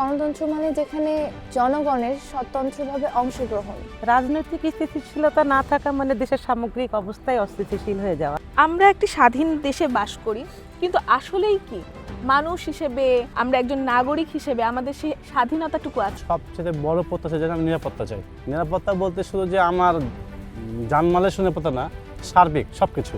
গণতন্ত্র মানে যেখানে জনগণের স্বতন্ত্রভাবে অংশগ্রহণ। রাজনৈতিক স্থিতিশীলতা না থাকা মানে দেশের সামগ্রিক অবস্থায় অস্থিতিশীল হয়ে যাওয়া। আমরা একটি স্বাধীন দেশে বাস করি, কিন্তু আসলেই কি মানুষ হিসেবে, আমরা একজন নাগরিক হিসেবে আমাদের সেই স্বাধীনতাটুকু আছে? সবচেয়ে বড় প্রত্যাশা যেটা আমি নিরাপত্তা চাই। নিরাপত্তা বলতে শুধু যে আমার জানমালের নিরাপত্তা না, সার্বিক সবকিছু।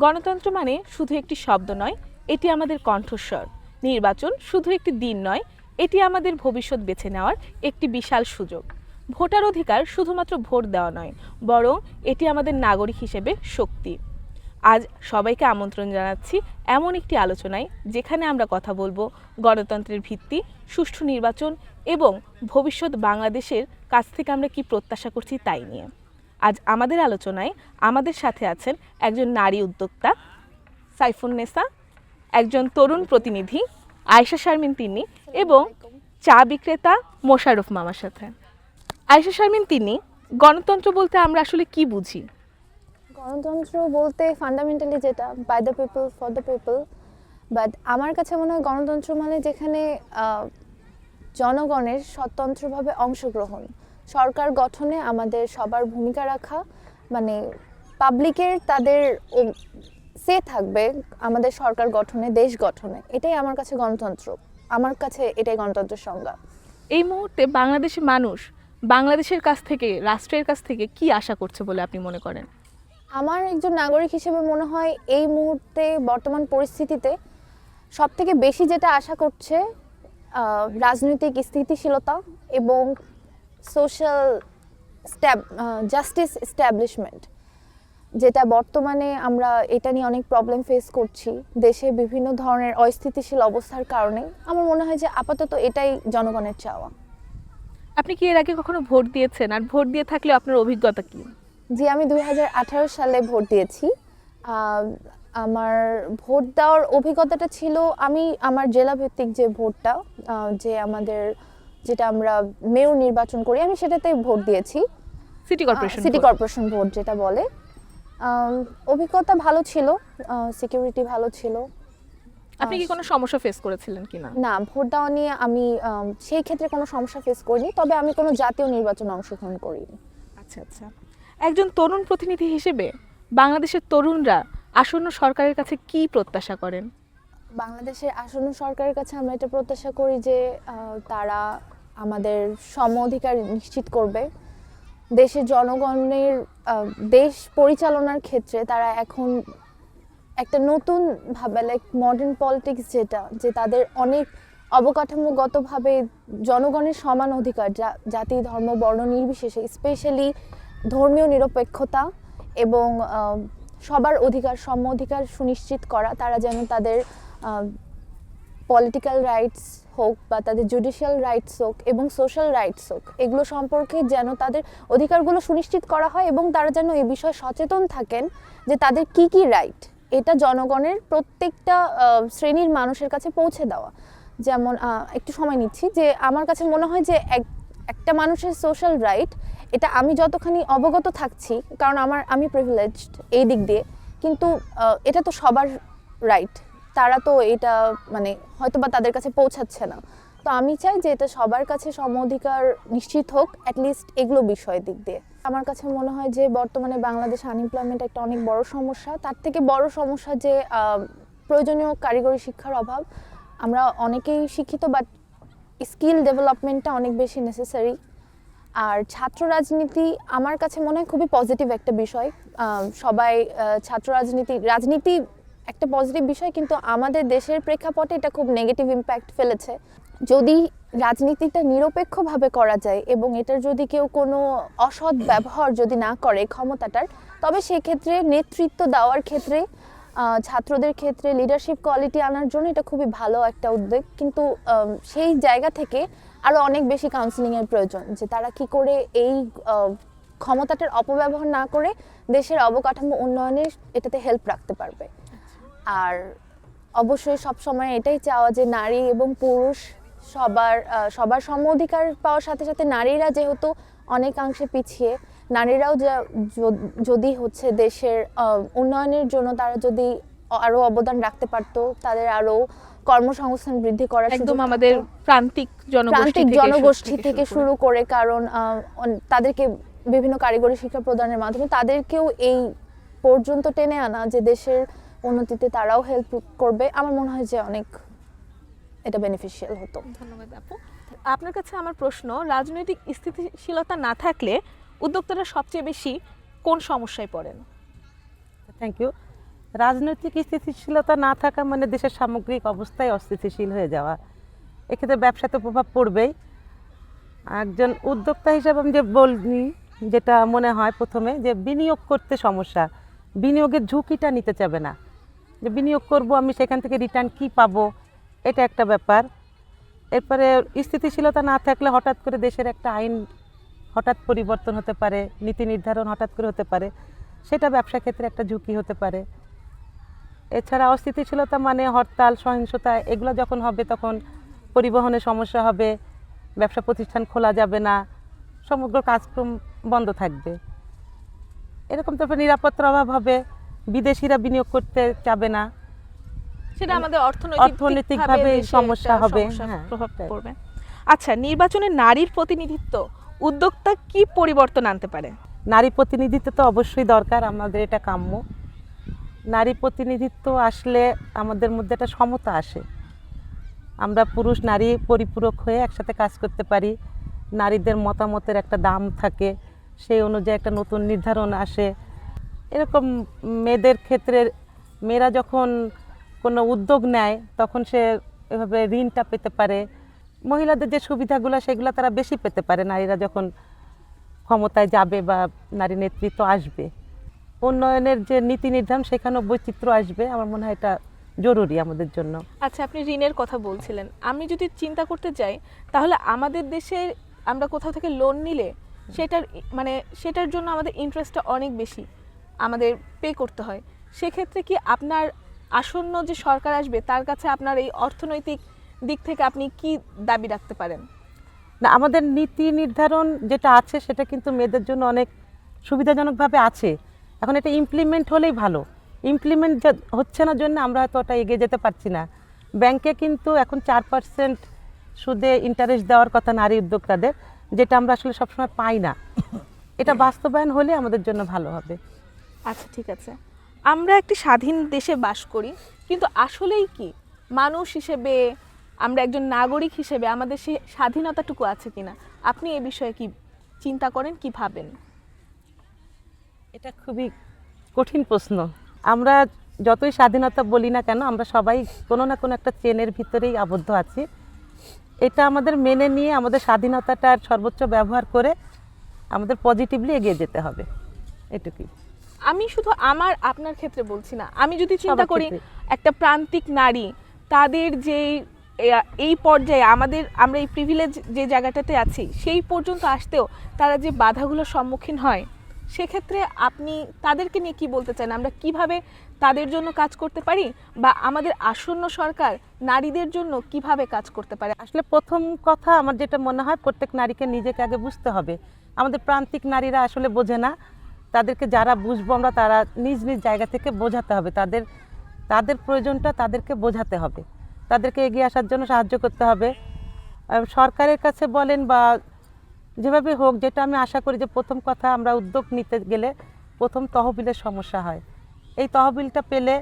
গণতন্ত্র মানে শুধু একটি শব্দ নয়, এটি আমাদের কণ্ঠস্বর। নির্বাচন শুধু একটি দিন নয়, এটি আমাদের ভবিষ্যৎ বেছে নেওয়ার একটি বিশাল সুযোগ। ভোটার অধিকার শুধুমাত্র ভোট দেওয়া নয়, বরং এটি আমাদের নাগরিক হিসেবে শক্তি। আজ সবাইকে আমন্ত্রণ জানাচ্ছি এমন একটি আলোচনায় যেখানে আমরা কথা বলবো গণতন্ত্রের ভিত্তি, সুষ্ঠু নির্বাচন এবং ভবিষ্যৎ বাংলাদেশের কাছ থেকে আমরা কি প্রত্যাশা করছি তাই নিয়ে। আজ আমাদের আলোচনায় আমাদের সাথে আছেন একজন নারী উদ্যোক্তা সাইফুন্নেসা, একজন তরুণ প্রতিনিধি আয়েশা শারমিন তিন্নি এবং চা বিক্রেতা মোশাররফ মামার সাথে। আয়েশা শারমিন তিন্নি, গণতন্ত্র বলতে আমরা আসলে কি বুঝি? গণতন্ত্র বলতে ফান্ডামেন্টালি যেটা by the people for the people, but আমার কাছে মনে হয় গণতন্ত্র মানে যেখানে জনগণের স্বতন্ত্রভাবে অংশগ্রহণ, সরকার গঠনে আমাদের সবার ভূমিকা রাখা, মানে পাবলিকের তাদের সে থাকবে আমাদের সরকার গঠনে, দেশ গঠনে। এটাই আমার কাছে গণতন্ত্র, আমার কাছে এটাই গণতন্ত্রের সংজ্ঞা। এই মুহূর্তে বাংলাদেশের মানুষ বাংলাদেশের কাছ থেকে, রাষ্ট্রের কাছ থেকে কি আশা করছে বলে আপনি মনে করেন? আমার একজন নাগরিক হিসেবে মনে হয় এই মুহূর্তে বর্তমান পরিস্থিতিতে সবথেকে বেশি যেটা আশা করছে রাজনৈতিক স্থিতিশীলতা এবং সোশ্যাল জাস্টিস এস্টাবলিশমেন্ট, যেটা বর্তমানে আমরা এটা নিয়ে অনেক প্রবলেম ফেস করছি দেশে বিভিন্ন ধরনের অস্থিতিশীল অবস্থার কারণে। আমার মনে হয় যে আপাতত এটাই জনগণের চাওয়া। আপনি কি এর আগে কখনো ভোট দিয়েছেন? আর ভোট দিয়ে থাকলে আপনার অভিজ্ঞতা কি? জি, আমি 2018 সালে ভোট দিয়েছি। আমার ভোট দেওয়ার অভিজ্ঞতাটা ছিল, আমি আমার জেলাভিত্তিক যে ভোটটা, যে আমাদের যেটা আমরা মেয়র নির্বাচন করি, আমি সেটাতেই ভোট দিয়েছি। সিটি কর্পোরেশন ভোট যেটা বলে। অভিজ্ঞতা ভালো ছিল, সিকিউরিটি ভালো ছিল। আপনি কি কোনো সমস্যা ফেস করেছিলেন কিনা? না, ভোট দেওয়া নিয়ে আমি সেই ক্ষেত্রে কোনো সমস্যা ফেস করিনি, তবে আমি কোনো জাতীয় নির্বাচনে অংশগ্রহণ করিনি। আচ্ছা আচ্ছা। একজন তরুণ প্রতিনিধি হিসেবে বাংলাদেশের তরুণরা আসন্ন সরকারের কাছে কি প্রত্যাশা করেন? বাংলাদেশের আসন্ন সরকারের কাছে আমরা এটা প্রত্যাশা করি যে তারা আমাদের সম অধিকার নিশ্চিত করবে। দেশের জনগণের দেশ পরিচালনার ক্ষেত্রে তারা এখন একটা নতুন ভাবে, লাইক মডার্ন পলিটিক্স, যেটা যে তাদের অনেক অবকাঠামোগতভাবে জনগণের সমান অধিকার, জাতি ধর্ম বর্ণ নির্বিশেষে, স্পেশালি ধর্মীয় নিরপেক্ষতা এবং সবার অধিকার, সম অধিকার সুনিশ্চিত করা। তারা যেন তাদের পলিটিক্যাল রাইটস হোক বা তাদের জুডিশিয়াল রাইটস হোক এবং সোশ্যাল রাইটস হোক, এগুলো সম্পর্কে যেন তাদের অধিকারগুলো সুনিশ্চিত করা হয় এবং তারা যেন এই বিষয়ে সচেতন থাকেন যে তাদের কি কি রাইট, এটা জনগণের প্রত্যেকটা শ্রেণীর মানুষের কাছে পৌঁছে দেওয়া। যেমন একটু সময় নিচ্ছি, যে আমার কাছে মনে হয় যে একটা মানুষের সোশ্যাল রাইট, এটা আমি যতখানি অবগত থাকছি, কারণ আমি প্রিভিলেজড এই দিক দিয়ে, কিন্তু এটা তো সবার রাইট, তারা তো এটা মানে হয়তো বা তাদের কাছে পৌঁছাচ্ছে না। তো আমি চাই যে এটা সবার কাছে সম অধিকার নিশ্চিত হোক, অ্যাটলিস্ট এগুলো বিষয়ের দিক দিয়ে। আমার কাছে মনে হয় যে বর্তমানে বাংলাদেশে আনএমপ্লয়মেন্ট একটা অনেক বড় সমস্যা। তার থেকে বড় সমস্যা যে প্রয়োজনীয় কারিগরি শিক্ষার অভাব। আমরা অনেকেই শিক্ষিত, বাট স্কিল ডেভেলপমেন্টটা অনেক বেশি নেসেসারি। আর ছাত্র রাজনীতি আমার কাছে মনে হয় খুবই পজিটিভ একটা বিষয়। সবাই ছাত্র রাজনীতি একটা পজিটিভ বিষয়, কিন্তু আমাদের দেশের প্রেক্ষাপটে এটা খুব নেগেটিভ ইম্প্যাক্ট ফেলেছে। যদি রাজনীতিটা নিরপেক্ষভাবে করা যায় এবং এটার যদি কেউ কোনো অসৎ ব্যবহার যদি না করে ক্ষমতাটার, তবে সেক্ষেত্রে নেতৃত্ব দেওয়ার ক্ষেত্রে, ছাত্রদের ক্ষেত্রে লিডারশিপ কোয়ালিটি আনার জন্য এটা খুবই ভালো একটা উদ্যোগ। কিন্তু সেই জায়গা থেকে আরও অনেক বেশি কাউন্সিলিংয়ের প্রয়োজন, যে তারা কি করে এই ক্ষমতাটার অপব্যবহার না করে দেশের অবকাঠামো উন্নয়নে এটাতে হেল্প রাখতে পারবে। আর অবশ্যই সবসময় এটাই চাওয়া যে নারী এবং পুরুষ সবার সম অধিকার পাওয়ার সাথে সাথে নারীরা যেহেতু অনেকাংশে পিছিয়ে, নারীরাও যদি হচ্ছে দেশের উন্নয়নের জন্য তারা যদি আরো অবদান রাখতে পারতো, তাদের আরো কর্মসংস্থান বৃদ্ধি করার একদম সুযোগ আমাদের থাকতো। প্রান্তিক প্রান্তিক জনগোষ্ঠী থেকে শুরু করে, কারণ তাদেরকে বিভিন্ন কারিগরি শিক্ষা প্রদানের মাধ্যমে তাদেরকেও এই পর্যন্ত টেনে আনা যে দেশের উন্নতিতে তারাও হেল্প করবে, আমার মনে হয় যে অনেক এটা বেনিফিশিয়াল হতো। ধন্যবাদ আপু। আপনার কাছে আমার প্রশ্ন, রাজনৈতিক স্থিতিশীলতা না থাকলে উদ্যোক্তারা সবচেয়ে বেশি কোন সমস্যায় পড়েন? Thank you. রাজনৈতিক স্থিতিশীলতা না থাকা মানে দেশের সামগ্রিক অবস্থায় অস্থিতিশীল হয়ে যাওয়া, এক্ষেত্রে ব্যবসাতে প্রভাব পড়বেই। একজন উদ্যোক্তা হিসাবে আমি যে বলি, যেটা মনে হয় প্রথমে, যে বিনিয়োগ করতে সমস্যা, বিনিয়োগের ঝুঁকিটা নিতে চাবে না, যে বিনিয়োগ করব আমি সেখান থেকে রিটার্ন কি পাবো, এটা একটা ব্যাপার। এরপরে স্থিতিশীলতা না থাকলে হঠাৎ করে দেশের একটা আইন হঠাৎ পরিবর্তন হতে পারে, নীতি নির্ধারণ হঠাৎ করে হতে পারে, সেটা ব্যবসা ক্ষেত্রে একটা ঝুঁকি হতে পারে। এছাড়া অস্থিতিশীলতা মানে হরতাল, সহিংসতা, এগুলো যখন হবে তখন পরিবহনের সমস্যা হবে, ব্যবসা প্রতিষ্ঠান খোলা যাবে না, সমগ্র কাজকর্ম বন্ধ থাকবে। এরকম তারপর নিরাপত্তার অভাব হবে, বিদেশিরা বিনিয়োগ করতে চাবে না, সেটা আমাদের অর্থনৈতিকভাবে সমস্যা হবে। হ্যাঁ, প্রভাব পড়বে। আচ্ছা, নির্বাচনে নারীর প্রতিনিধিত্ব উদ্যোক্তা কি পরিবর্তন আনতে পারে? নারী প্রতিনিধিত্ব তো অবশ্যই দরকার, আমাদের এটা কাম্য। নারী প্রতিনিধিত্ব আসলে আমাদের মধ্যে একটা সমতা আসে, আমরা পুরুষ নারী পরিপূরক হয়ে একসাথে কাজ করতে পারি, নারীদের মতামতের একটা দাম থাকে, সেই অনুযায়ী একটা নতুন নির্ধারণ আসে। এরকম মেয়েদের ক্ষেত্রে মেয়েরা যখন কোনো উদ্যোগ নেয় তখন সে এভাবে ঋণটা পেতে পারে, মহিলাদের যে সুবিধাগুলো সেগুলো তারা বেশি পেতে পারে নারীরা যখন ক্ষমতায় যাবে বা নারী নেতৃত্ব আসবে। উন্নয়নের যে নীতি নির্ধারণ সেখানেও বৈচিত্র্য আসবে, আমার মনে হয় এটা জরুরি আমাদের জন্য। আচ্ছা, আপনি ঋণের কথা বলছিলেন, আমি যদি চিন্তা করতে যাই তাহলে আমাদের দেশে আমরা কোথাও থেকে লোন নিলে সেটার জন্য আমাদের ইন্টারেস্টটা অনেক বেশি আমাদের পে করতে হয়। সেক্ষেত্রে কি আপনার আসন্ন যে সরকার আসবে তার কাছে আপনার এই অর্থনৈতিক দিক থেকে আপনি কি দাবি রাখতে পারেন? না, আমাদের নীতি নির্ধারণ যেটা আছে সেটা কিন্তু মেয়েদের জন্য অনেক সুবিধাজনকভাবে আছে, এখন এটা ইমপ্লিমেন্ট হলেই ভালো। ইমপ্লিমেন্ট হচ্ছে না জন্য আমরা হয়তো ওটা এগিয়ে যেতে পারছি না। ব্যাংকে কিন্তু এখন 4% সুদে ইন্টারেস্ট দেওয়ার কথা নারী উদ্যোক্তাদের, যেটা আমরা আসলে সবসময় পাই না। এটা বাস্তবায়ন হলে আমাদের জন্য ভালো হবে। আচ্ছা, ঠিক আছে। আমরা একটি স্বাধীন দেশে বাস করি, কিন্তু আসলেই কি মানুষ হিসেবে, আমরা একজন নাগরিক হিসেবে আমাদের সেই স্বাধীনতাটুকু আছে কিনা? আপনি এ বিষয়ে কি চিন্তা করেন, কি ভাবেন? এটা খুবই কঠিন প্রশ্ন। আমরা যতই স্বাধীনতা বলি না কেন, আমরা সবাই কোনো না কোনো একটা চেনের ভিতরেই আবদ্ধ আছি। এটা আমাদের মেনে নিয়ে আমাদের স্বাধীনতাটার সর্বোচ্চ ব্যবহার করে আমাদের পজিটিভলি এগিয়ে যেতে হবে, এটুকুই। আমি শুধু আপনার ক্ষেত্রে বলছি না, আমি যদি চিন্তা সবার করি ক্ষেত্রে। একটা প্রান্তিক নারী, তাদের যে এই পর্যায়ে আমরা এই প্রিভিলেজ যে জায়গাটাতে আছি সেই পর্যন্ত আসতেও তারা যে বাধাগুলোর সম্মুখীন হয়, সেক্ষেত্রে আপনি তাদেরকে নিয়ে কি বলতে চান? আমরা কিভাবে তাদের জন্য কাজ করতে পারি, বা আমাদের আসন্ন সরকার নারীদের জন্য কিভাবে কাজ করতে পারে? আসলে প্রথম কথা আমার যেটা মনে হয়, প্রত্যেক নারীকে নিজেকে আগে বুঝতে হবে। আমাদের প্রান্তিক নারীরা আসলে বোঝে না, তাদেরকে যারা বুঝবো আমরা, তারা নিজ নিজ জায়গা থেকে বোঝাতে হবে, তাদের প্রয়োজনটা তাদেরকে বোঝাতে হবে, তাদেরকে এগিয়ে আসার জন্য সাহায্য করতে হবে। সরকারের কাছে বলেন বা যেভাবে হোক, যেটা আমি আশা করি যে প্রথম কথা, আমরা উদ্যোগ নিতে গেলে প্রথম তহবিলের সমস্যা হয়। এই তহবিলটা পেলে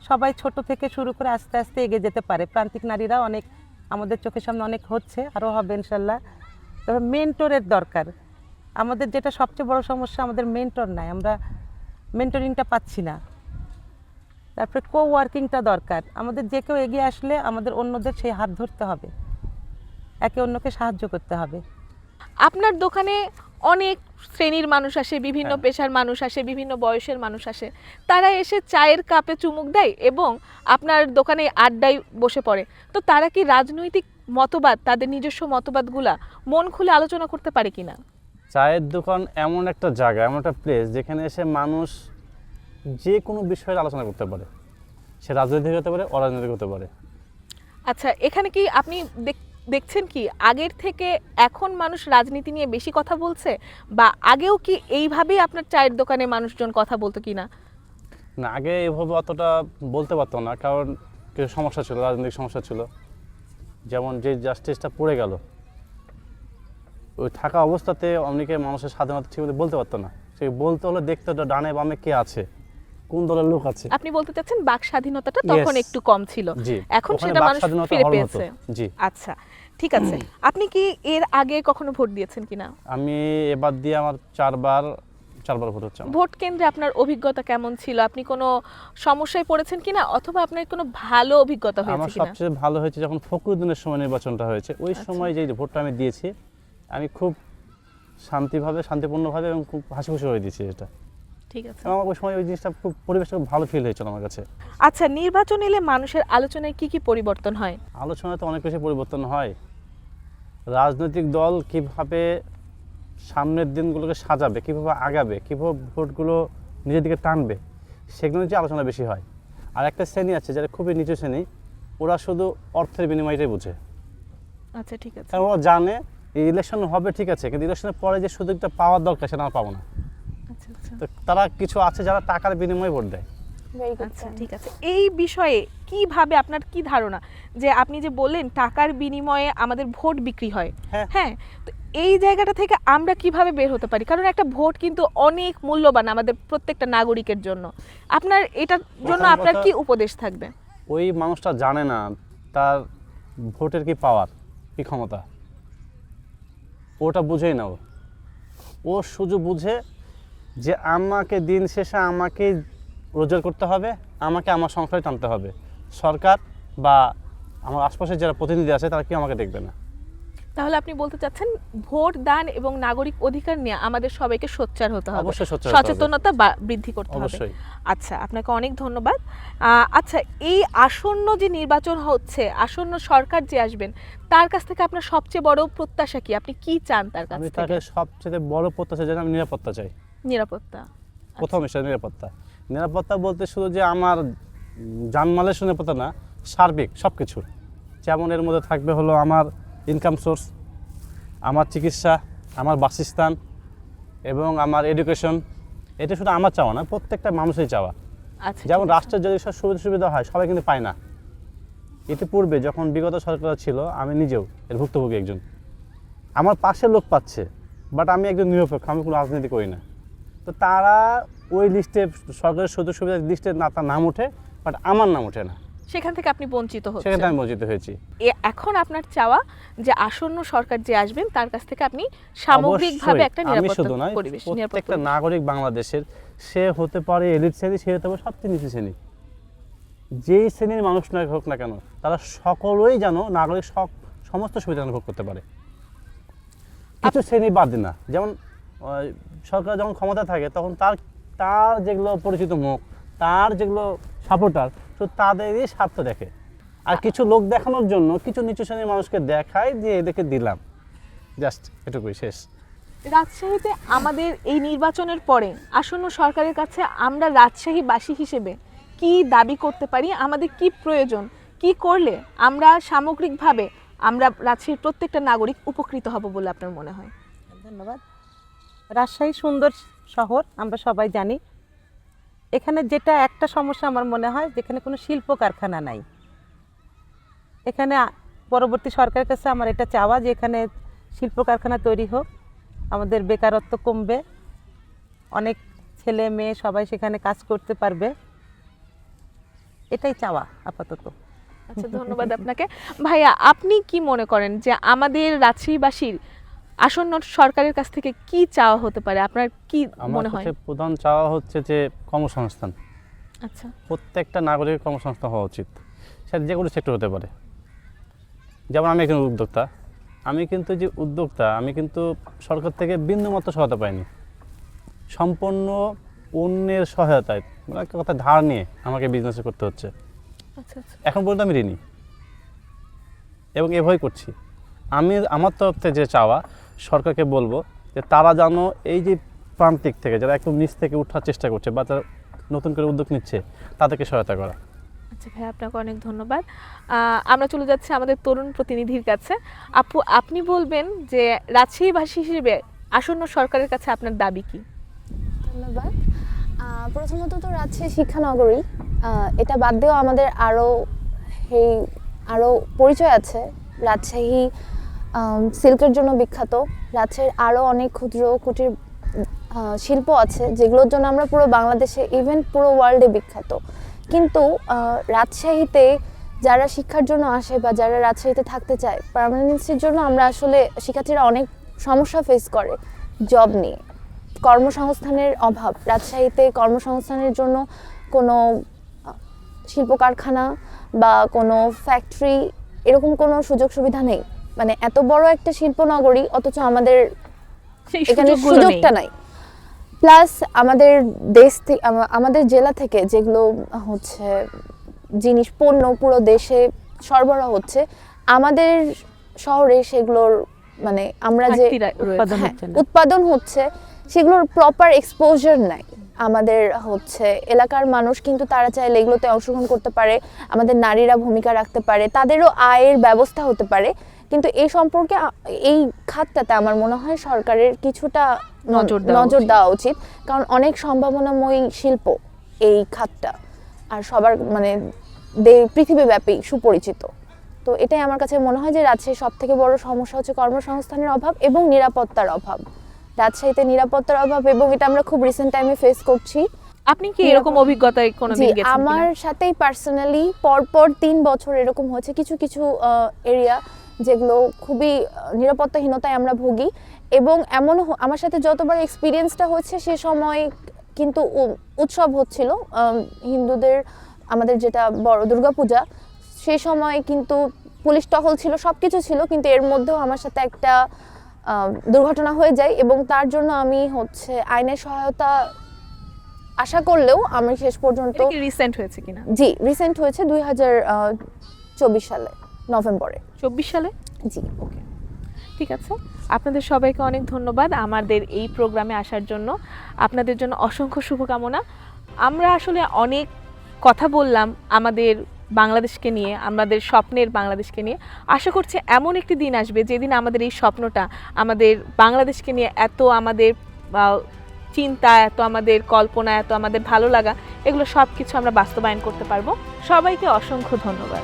সবাই ছোট থেকে শুরু করে আস্তে আস্তে এগিয়ে যেতে পারে। প্রান্তিক নারীরা অনেক আমাদের চোখের সামনে অনেক হচ্ছে, আরও হবে ইনশাল্লাহ। তবে মেন্টরের দরকার। আমাদের যেটা সবচেয়ে বড় সমস্যা, আমাদের মেন্টর নাই, আমরা মেন্টরিংটা পাচ্ছি না। তারপরে ওয়ার্কিংটা দরকার, আমাদের যে কেউ এগিয়ে আসলে আমাদের অন্যদের সেই হাত ধরতে হবে, একে অন্যকে সাহায্য করতে হবে। আপনার দোকানে অনেক শ্রেণীর মানুষ আসে, বিভিন্ন পেশার মানুষ আসে, বিভিন্ন বয়সের মানুষ আসে, তারা এসে চায়ের কাপে চুমুক দেয় এবং আপনার দোকানে আড্ডায় বসে পড়ে। তো তারা কি রাজনৈতিক মতবাদ, তাদের নিজস্ব মতবাদগুলা মন খুলে আলোচনা করতে পারে কিনা? চায়ের দোকান এমন একটা জায়গা, এমন একটা প্লেস যেখানে এসে মানুষ যে কোনো বিষয়ে আলোচনা করতে পারে, সে রাজনৈতিক হতে পারে, অরাজনৈতিক হতে পারে। আচ্ছা, এখানে কি আপনি দেখছেন কি আগের থেকে এখন মানুষ রাজনীতি নিয়ে বেশি কথা বলছে, বা আগেও কি এইভাবেই আপনার চায়ের দোকানে মানুষজন কথা বলতো কিনা? না, আগে এভাবে অতটা বলতে পারতো না, কারণ কিছু সমস্যা ছিল, রাজনৈতিক সমস্যা ছিল। যেমন যে জাস্টিসটা পড়ে গেল, ওই থাকা অবস্থাতে অনেকে মানুষের স্বাধীনতা ঠিক মতো বলতে পারতো না। সে বলতে হলে দেখতে হতো ডানে বামে কে আছে, কোন দলের লোক আছে। আপনি বলতে চাচ্ছেন বাক স্বাধীনতাটা তখন একটু কম ছিল, জি, এখন ওখানে সেটা বাক মানুষ স্বাধীনতা ফিরে হরণ হতো। পেয়েছে। জি, আচ্ছা, ঠিক আছে। আপনি কি এর আগে কখনো ভোট দিয়েছেন কিনা? আমি এবার দিয়ে আমার চারবার ভোট হচ্ছে আমার। ভোট কেন্দ্রে আপনার অভিজ্ঞতা কেমন ছিল? আপনি কোনো সমস্যায় পড়েছেন কিনা, অথবা আপনার কোনো ভালো অভিজ্ঞতা আমার হয়েছে কিনা? সবচেয়ে ভালো হয়েছে যখন ফখরুদ্দিনের সময় নির্বাচনটা হয়েছে, ওই সময় যে ভোটটা আমি দিয়েছি, আমি খুব শান্তিপূর্ণভাবে এবং খুব হাসি খুশি হয়ে দিয়েছি এটা। ঠিক আছে। আমার ওই সময় ওই জিনিসটা খুব পরিবেশটা খুব ভালো ফিল হয়েছিল আমার কাছে। আচ্ছা, নির্বাচন এলে মানুষের আলোচনায় কি কি পরিবর্তন হয়? আলোচনায় তো অনেক কিছু পরিবর্তন হয়। রাজনৈতিক দল কিভাবে সামনের দিনগুলোকে সাজাবে, কিভাবে আগাবে, কিভাবে ভোটগুলো নিজের দিকে টানবে, সেগুলো নিয়ে আলোচনা বেশি হয়। আর একটা শ্রেণী আছে যারা খুবই নিচু শ্রেণী, ওরা শুধু অর্থের বিনিময়টাই বুঝে। আচ্ছা, ঠিক আছে। কারণ ওরা জানে এই ইলেকশন হবে ঠিক আছে, কিন্তু ইলেকশনের পরে যে সুযোগটা পাওয়ার দরকার সেটা আমরা পাবো না। আচ্ছা আচ্ছা তো তারা কিছু আছে যারা টাকার বিনিময়ে ভোট দেয়। Very good. আচ্ছা, ঠিক আছে। এই বিষয়ে কিভাবে আপনার কি ধারণা, যে আপনি যে বললেন টাকার বিনিময়ে আমাদের ভোট বিক্রি হয়, হ্যাঁ। হ্যাঁ, তো এই জায়গাটা থেকে আমরা কিভাবে বের হতে পারি? কারণ একটা ভোট কিন্তু অনেক মূল্যবান আমাদের প্রত্যেকটা নাগরিকের জন্য। আপনার এটার জন্য প্রথম আপনার কথা- কি উপদেশ থাকবে? ওই মানুষটা জানে না তার ভোটের কি পাওয়ার, কি ক্ষমতা, ওটা বুঝেই না। ও শুধু বুঝে যে আমাকে দিন শেষে আমাকে রোজগার করতে হবে, আমাকে আমার সংসারে টানতে হবে। সরকার বা আমার আশপাশে যারা প্রতিনিধি আছে তারা কি আমাকে দেখবে না। তাহলে আপনি বলতে চাচ্ছেন ভোট দান এবং নাগরিক অধিকার নিয়ে আমাদের সবাইকে সোচ্চার হতে হবে, অবশ্যই সোচ্চার হতে হবে। সচেতনতা বৃদ্ধি করতে হবে। অবশ্যই। আচ্ছা, আপনাকে অনেক ধন্যবাদ। আচ্ছা, এই আসন্ন যে নির্বাচন হচ্ছে, আসন্ন সরকার যে আসবেন, তার কাছ থেকে আপনার সবচেয়ে বড় প্রত্যাশা কি? আপনি কি চান তার কাছ আমি থেকে? তাকে সবচেয়ে বড় প্রত্যাশা যেটা আমি নিরাপত্তা চাই। নিরাপত্তা। প্রথম বিষয় নিরাপত্তা। নিরাপত্তা বলতে শুধু যে আমার জানমালের নিরাপত্তা না, সার্বিক সব কিছু। যেমন এর মধ্যে থাকবে হলো আমার ইনকাম সোর্স, আমার চিকিৎসা, আমার বাসস্থান এবং আমার এডুকেশন। এটা শুধু আমার চাওয়া না, প্রত্যেকটা মানুষের চাওয়া। আচ্ছা, যেমন ঠিক আছে। রাষ্ট্রের যদি সব সুবিধা হয় সবাই কিন্তু পায় না। ইতিপূর্বে যখন বিগত সরকার ছিল, আমি নিজেও এর ভুক্তভোগী একজন। আমার পাশের লোক পাচ্ছে, বাট আমি একজন নিরপেক্ষ, আমি কোনো রাজনীতি করি না। তো তারা ওই লিস্টে, সরকারের সুযোগ সুবিধার লিস্টে না তার নাম ওঠে, বাট আমার নাম ওঠে না। সেখান থেকে আপনি বঞ্চিত সেখানে হচ্ছেন। আমি বঞ্চিত হয়েছি। এখন আপনার চাওয়া যে আসন্ন সরকার যে আসবেন তার কাছ থেকে আপনি সামগ্রিকভাবে অবশ্যই, একটা আমি নিরাপত্তা শুধু নয়, পরিবেশ, নিরাপত্তা প্রত্যেকটা পরিবেশ। নাগরিক বাংলাদেশের, সে হতে পারে এলিট শ্রেণী, সে হতে পারে সবচেয়ে নিচু শ্রেণী, যেই শ্রেণীর মানুষ না হোক না কেন, তারা সকলেই যেন নাগরিক সমস্ত সুবিধা ভোগ করতে পারে। কিছু শ্রেণী বাদ না। যেমন সরকার যখন ক্ষমতা থাকে তখন তার যেগুলো পরিচিত মুখ, তার যেগুলো সাপোর্টার, তো তাদেরই স্বার্থ দেখে। আর কিছু লোক দেখানোর জন্য কিছু নিচু শ্রেণীর মানুষকে দেখায় যে এদেরকে দিলাম, জাস্ট এটুকুই, শেষ। রাজশাহীতে আমাদের এই নির্বাচনের পরে আসন্ন সরকারের কাছে আমরা রাজশাহীবাসী হিসেবে কি দাবি করতে পারি? আমাদের কি প্রয়োজন? কি করলে আমরা সামগ্রিকভাবে আমরা রাজশাহীর প্রত্যেকটা নাগরিক উপকৃত হব বলে আপনার মনে হয়? ধন্যবাদ। রাজশাহী সুন্দর শহর, আমরা সবাই জানি। এখানে যেটা একটা সমস্যা আমার মনে হয়, যেখানে কোনো শিল্প কারখানা নাই। এখানে পরবর্তী সরকারের কাছে আমার এটা চাওয়া যে এখানে শিল্প কারখানা তৈরি হোক, আমাদের বেকারত্ব কমবে, অনেক ছেলে মেয়ে সবাই সেখানে কাজ করতে পারবে, এটাই চাওয়া আপাতত। আচ্ছা, ধন্যবাদ আপনাকে। ভাইয়া, আপনি কি মনে করেন যে আমাদের রাজশাহীবাসীর আসন্ন সরকারের কাছ থেকে কি চাওয়া হতে পারে? আপনার কি আমার মনে হয়? কাছে প্রধান চাওয়া হচ্ছে যে কর্মসংস্থান। আচ্ছা, প্রত্যেকটা নাগরিকের কর্মসংস্থান হওয়া উচিত, সেটা যে কোনো সেক্টর হতে পারে। যেমন আমি একজন উদ্যোক্তা, আমি কিন্তু সরকার থেকে বিন্দুমাত্র সহায়তা পাইনি। সম্পূর্ণ অন্যের সহায়তায়, মানে একটা কথা ধার নিয়ে আমাকে বিজনেস করতে হচ্ছে। আচ্ছা, আচ্ছা। এখন পর্যন্ত আমি ঋণী এবং এভাবেই করছি। আমার তরফ থেকে যে চাওয়া, সরকারকে বলবো যে তারা যেন এই যে প্রান্তিক থেকে যারা একদম নিচ থেকে ওঠার চেষ্টা করছে বা তারা নতুন করে উদ্যোগ নিচ্ছে, তাদেরকে সহায়তা করা। আচ্ছা ভাই, আপনাকে অনেক ধন্যবাদ। আমরা চলে যাচ্ছি আমাদের তরুণ প্রতিনিধির কাছে। আপু, আপনি বলবেন যে রাজশাহীবাসী হিসেবে আসন্ন সরকারের কাছে আপনার দাবি কি? ধন্যবাদ। প্রথমত তো রাজশাহী শিক্ষানগরী, এটা বাদ দিয়েও আমাদের আরও পরিচয় আছে। রাজশাহী সিল্কের জন্য বিখ্যাত। রাজশাহীর আরও অনেক ক্ষুদ্র কুটির শিল্প আছে যেগুলোর জন্য আমরা পুরো বাংলাদেশে ইভেন পুরো ওয়ার্ল্ডে বিখ্যাত। কিন্তু রাজশাহীতে যারা শিক্ষার জন্য আসে বা যারা রাজশাহীতে থাকতে চায় পার্মানেন্সির জন্য, আমরা আসলে শিক্ষার্থীরা অনেক সমস্যা ফেস করে জব নিয়ে। কর্মসংস্থানের অভাব, রাজশাহীতে কর্মসংস্থানের জন্য কোনো শিল্প কারখানা বা কোনো ফ্যাক্টরি এরকম কোনো সুযোগ সুবিধা নেই। মানে এত বড় একটা শিল্পনগরী অথচ আমাদের সেই এখানে সুযোগগুলো নেই। সুযোগটা নাই। প্লাস আমাদের দেশ থেকে, আমাদের জেলা থেকে যেগুলো হচ্ছে জিনিস পণ্য পুরো দেশে সরবরাহ হচ্ছে, আমাদের শহরে সেগুলোর মানে আমরা যে ঘাটতি রয়েছে। উৎপাদন হ্যাঁ, হচ্ছে না। উৎপাদন হচ্ছে সেগুলোর প্রপার এক্সপোজার নাই। আমাদের হচ্ছে এলাকার মানুষ কিন্তু তারা চাইলে এগুলোতে অংশগ্রহণ করতে পারে, আমাদের নারীরা ভূমিকা রাখতে পারে, তাদেরও আয়ের ব্যবস্থা হতে পারে। কিন্তু এই সম্পর্কে এই খাতটাতে আমার মনে হয় সরকারের কিছুটা নজর দেওয়া উচিত, কারণ অনেক সম্ভাবনাময়ী শিল্প এই খাতটা, আর সবার মানে পৃথিবীব্যাপী সুপরিচিত। তো এটাই আমার কাছে মনে হয় যে রাজশাহীর সব থেকে বড় সমস্যা হচ্ছে কর্মসংস্থানের অভাব এবং নিরাপত্তার অভাব। রাজশাহীতে নিরাপত্তার অভাব, এবং এটা আমরা খুব রিসেন্ট টাইমে ফেস করছি। আপনি কি এরকম অভিজ্ঞতায় কোনোদিন জি, গেছেন আমার কিনা? সাথেই পার্সোনালি পরপর 3 বছর এরকম হয়েছে। কিছু কিছু এরিয়া যেগুলো খুবই নিরাপত্তাহীনতায় আমরা ভুগি, এবং এমন আমার সাথে যতবার এক্সপিরিয়েন্সটা হচ্ছে সে সময় কিন্তু উৎসব হচ্ছিল হিন্দুদের, আমাদের যেটা বড় দুর্গাপূজা, সেই সময় কিন্তু পুলিশ টহল ছিল, সব কিছু ছিল, কিন্তু এর মধ্যেও আমার সাথে একটা দুর্ঘটনা হয়ে যায়, এবং তার জন্য আমি হচ্ছে আইনের সহায়তা আশা করলেও আমি শেষ পর্যন্ত এটা কি রিসেন্ট হয়েছে কিনা? জি রিসেন্ট হয়েছে 2024 সালে নভেম্বরে। 24 সালে? জি ওকে, ঠিক আছে। আপনাদের সবাইকে অনেক ধন্যবাদ আমাদের এই প্রোগ্রামে আসার জন্য। আপনাদের জন্য অসংখ্য শুভকামনা। আমরা আসলে অনেক কথা বললাম আমাদের বাংলাদেশকে নিয়ে, আমাদের স্বপ্নের বাংলাদেশকে নিয়ে। আশা করছি এমন একটি দিন আসবে যেদিন আমাদের এই স্বপ্নটা, আমাদের বাংলাদেশকে নিয়ে এত আমাদের চিন্তা, এত আমাদের কল্পনা, এত আমাদের ভালো লাগা, এগুলো সব কিছু আমরা বাস্তবায়ন করতে পারবো। সবাইকে অসংখ্য ধন্যবাদ।